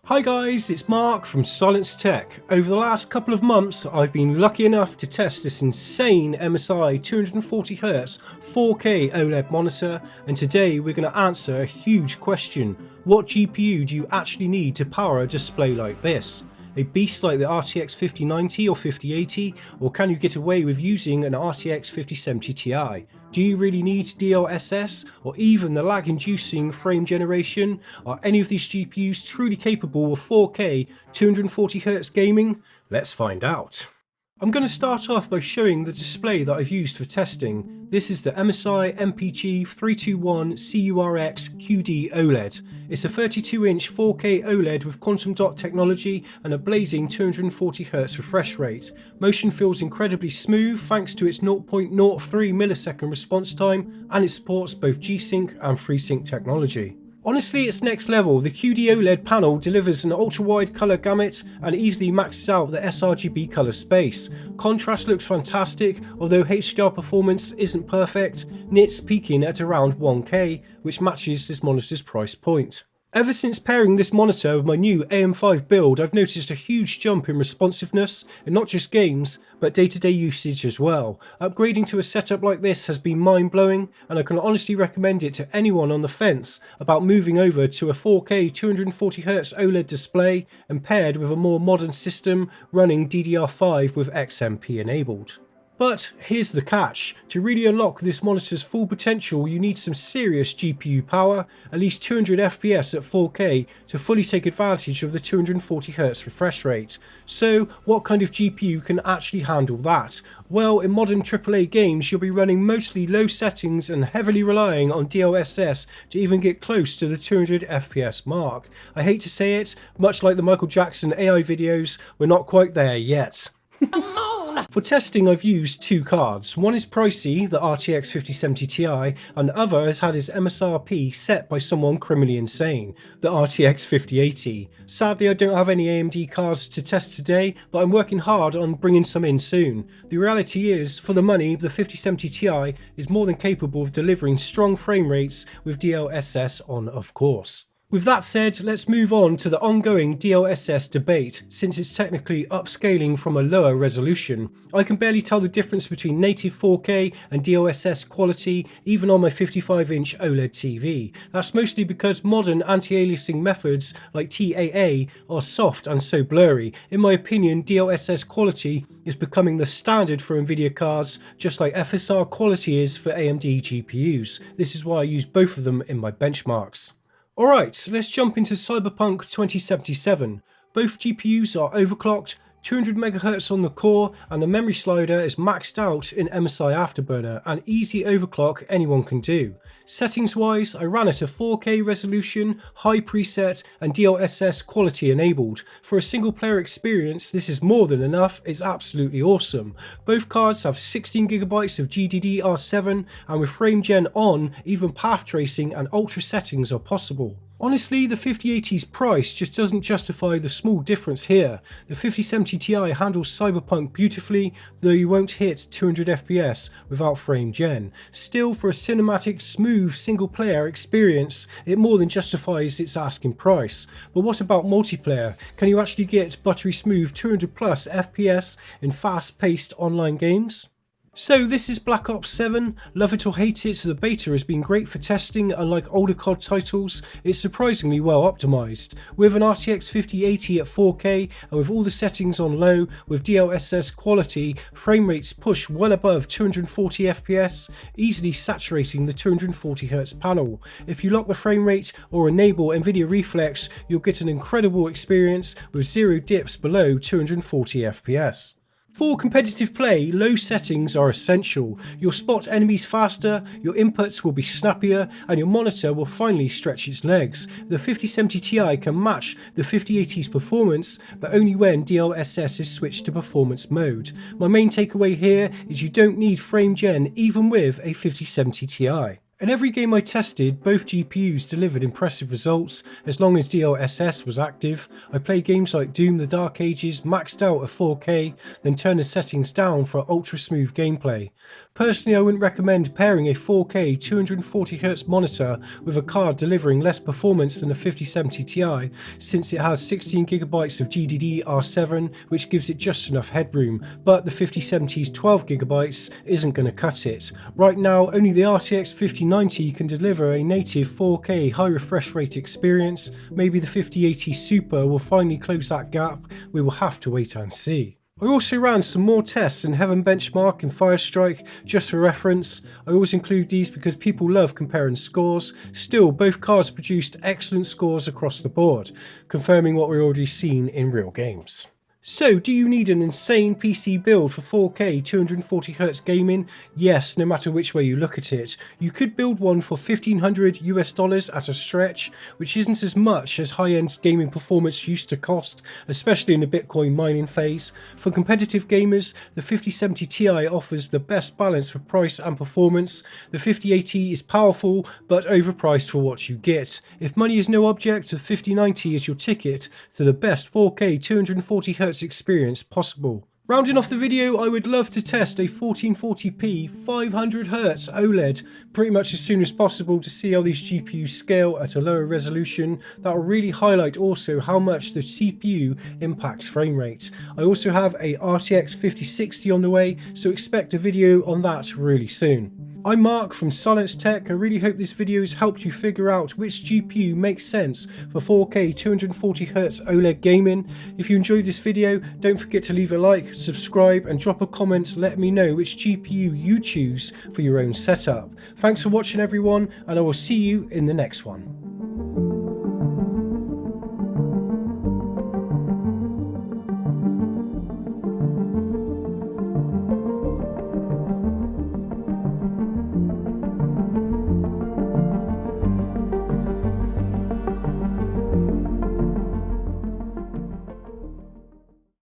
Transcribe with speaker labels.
Speaker 1: Hi guys, it's Mark from Silence Tech. Over the last couple of months I've been lucky enough to test this insane MSI 240Hz 4K OLED monitor, and today we're going to answer a huge question. What GPU do you actually need to power a display like this? A beast like the RTX 5090 or 5080, or can you get away with using an RTX 5070 Ti? Do you really need DLSS or even the lag-inducing frame generation? Are any of these GPUs truly capable of 4K 240Hz gaming? Let's find out. I'm going to start off by showing the display that I've used for testing. This is the MSI MPG321CURX QD-OLED. It's a 32-inch 4K OLED with quantum dot technology and a blazing 240Hz refresh rate. Motion feels incredibly smooth thanks to its 0.03 millisecond response time, and it supports both G-Sync and FreeSync technology. Honestly, it's next level. The QD-OLED panel delivers an ultra-wide colour gamut and easily maxes out the sRGB colour space. Contrast looks fantastic, although HDR performance isn't perfect. Nits peaking at around 1K, which matches this monitor's price point. Ever since pairing this monitor with my new AM5 build, I've noticed a huge jump in responsiveness in not just games, but day-to-day usage as well. Upgrading to a setup like this has been mind-blowing, and I can honestly recommend it to anyone on the fence about moving over to a 4K 240Hz OLED display and paired with a more modern system running DDR5 with XMP enabled. But here's the catch. To really unlock this monitor's full potential, you need some serious GPU power, at least 200 FPS at 4K to fully take advantage of the 240Hz refresh rate. So what kind of GPU can actually handle that? Well, in modern AAA games you'll be running mostly low settings and heavily relying on DLSS to even get close to the 200 FPS mark. I hate to say it, much like the Michael Jackson AI videos, we're not quite there yet. For testing I've used two cards. One is pricey, the RTX 5070 Ti, and the other has had its MSRP set by someone criminally insane, the RTX 5080. Sadly I don't have any AMD cards to test today, but I'm working hard on bringing some in soon. The reality is, for the money, the 5070 Ti is more than capable of delivering strong frame rates with DLSS on, of course. With that said, let's move on to the ongoing DLSS debate, since it's technically upscaling from a lower resolution. I can barely tell the difference between native 4K and DLSS quality even on my 55-inch OLED TV. That's mostly because modern anti-aliasing methods like TAA are soft and so blurry. In my opinion, DLSS quality is becoming the standard for Nvidia cards, just like FSR quality is for AMD GPUs. This is why I use both of them in my benchmarks. Alright, let's jump into Cyberpunk 2077. Both GPUs are overclocked, 200MHz on the core, and the memory slider is maxed out in MSI Afterburner, an easy overclock anyone can do. Settings wise, I ran at a 4K resolution, high preset, and DLSS quality enabled. For a single player experience, this is more than enough. It's absolutely awesome. Both cards have 16GB of GDDR7, and with frame gen on, even path tracing and ultra settings are possible. Honestly, the 5080's price just doesn't justify the small difference here. The 5070 Ti handles Cyberpunk beautifully, though you won't hit 200 FPS without frame gen. Still, for a cinematic, smooth single player experience, it more than justifies its asking price. But what about multiplayer? Can you actually get buttery smooth 200 plus FPS in fast paced online games? So this is Black Ops 7, love it or hate it, the beta has been great for testing. Unlike older COD titles, it's surprisingly well optimised. With an RTX 5080 at 4K and with all the settings on low, with DLSS quality, frame rates push well above 240 FPS, easily saturating the 240Hz panel. If you lock the frame rate or enable Nvidia Reflex, you'll get an incredible experience with zero dips below 240 FPS. For competitive play, low settings are essential. You'll spot enemies faster, your inputs will be snappier, and your monitor will finally stretch its legs. The 5070 Ti can match the 5080's performance, but only when DLSS is switched to performance mode. My main takeaway here is you don't need frame gen even with a 5070 Ti. In every game I tested, both GPUs delivered impressive results as long as DLSS was active. I played games like Doom the Dark Ages maxed out at 4K, then turned the settings down for ultra smooth gameplay. Personally, I wouldn't recommend pairing a 4K 240Hz monitor with a card delivering less performance than a 5070 Ti, since it has 16GB of GDDR5, which gives it just enough headroom, but the 5070's 12GB isn't going to cut it. Right now, only the RTX 5090 can deliver a native 4K high refresh rate experience. Maybe the 5080 Super will finally close that gap. We will have to wait and see. I also ran some more tests in Heaven Benchmark and Firestrike just for reference. I always include these because people love comparing scores. Still, both cards produced excellent scores across the board, confirming what we've already seen in real games. So, do you need an insane PC build for 4K 240Hz gaming? Yes, no matter which way you look at it. You could build one for $1,500 at a stretch, which isn't as much as high-end gaming performance used to cost, especially in the Bitcoin mining phase. For competitive gamers, the 5070 Ti offers the best balance for price and performance. The 5080 is powerful, but overpriced for what you get. If money is no object, the 5090 is your ticket to the best 4K 240Hz experience possible. Rounding off the video, I would love to test a 1440p 500Hz OLED pretty much as soon as possible to see how these GPUs scale at a lower resolution. That will really highlight also how much the CPU impacts frame rate. I also have a RTX 5060 on the way, so expect a video on that really soon. I'm Mark from Silence Tech. I really hope this video has helped you figure out which GPU makes sense for 4K 240Hz OLED gaming. If you enjoyed this video, don't forget to leave a like, subscribe and drop a comment letting me know which GPU you choose for your own setup. Thanks for watching everyone, and I will see you in the next one.